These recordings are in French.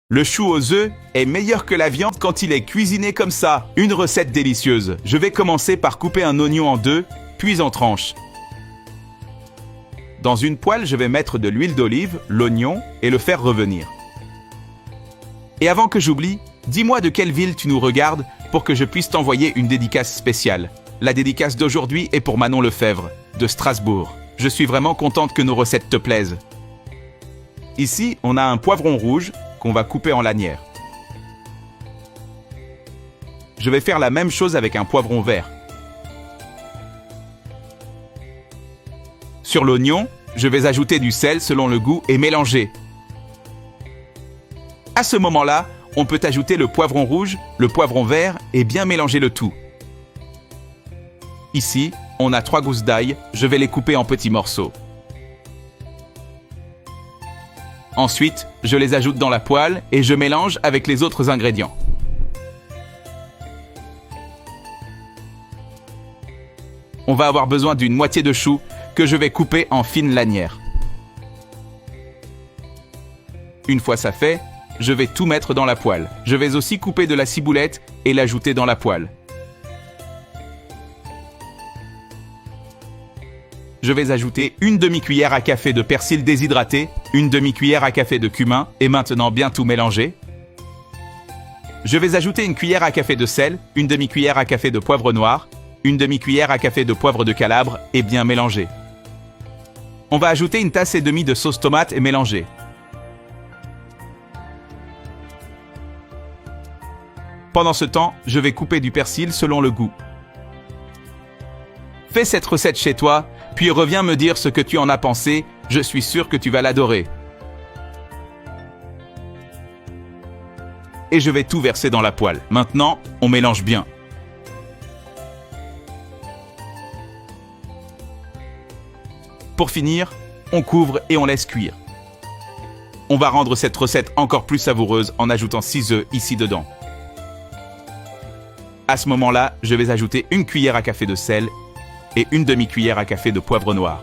Le chou aux œufs est meilleur que la viande quand il est cuisiné comme ça. Une recette délicieuse. Je vais commencer par couper un oignon en deux, puis en tranches. Dans une poêle, je vais mettre de l'huile d'olive, l'oignon et le faire revenir. Et avant que j'oublie, dis-moi de quelle ville tu nous regardes pour que je puisse t'envoyer une dédicace spéciale. La dédicace d'aujourd'hui est pour Manon Lefebvre, de Strasbourg. Je suis vraiment contente que nos recettes te plaisent. Ici, on a un poivron rouge qu'on va couper en lanières. Je vais faire la même chose avec un poivron vert. Sur l'oignon, je vais ajouter du sel selon le goût et mélanger. À ce moment-là, on peut ajouter le poivron rouge, le poivron vert et bien mélanger le tout. Ici, on a 3 gousses d'ail, je vais les couper en petits morceaux. Ensuite, je les ajoute dans la poêle et je mélange avec les autres ingrédients. On va avoir besoin d'une moitié de chou que je vais couper en fines lanières. Une fois ça fait, je vais tout mettre dans la poêle. Je vais aussi couper de la ciboulette et l'ajouter dans la poêle. Je vais ajouter une demi-cuillère à café de persil déshydraté, une demi-cuillère à café de cumin et maintenant bien tout mélanger. Je vais ajouter une cuillère à café de sel, une demi-cuillère à café de poivre noir, une demi-cuillère à café de poivre de Calabre et bien mélanger. On va ajouter une tasse et demie de sauce tomate et mélanger. Pendant ce temps, je vais couper du persil selon le goût. Fais cette recette chez toi, puis reviens me dire ce que tu en as pensé, je suis sûr que tu vas l'adorer. Et je vais tout verser dans la poêle. Maintenant, on mélange bien. Pour finir, on couvre et on laisse cuire. On va rendre cette recette encore plus savoureuse en ajoutant 6 œufs ici dedans. À ce moment-là, je vais ajouter une cuillère à café de sel et une demi-cuillère à café de poivre noir.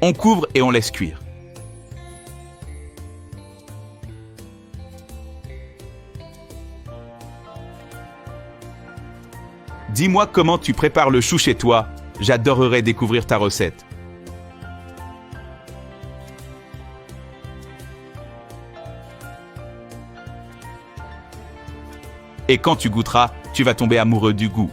On couvre et on laisse cuire. Dis-moi comment tu prépares le chou chez toi. J'adorerais découvrir ta recette. Et quand tu goûteras, tu vas tomber amoureux du goût.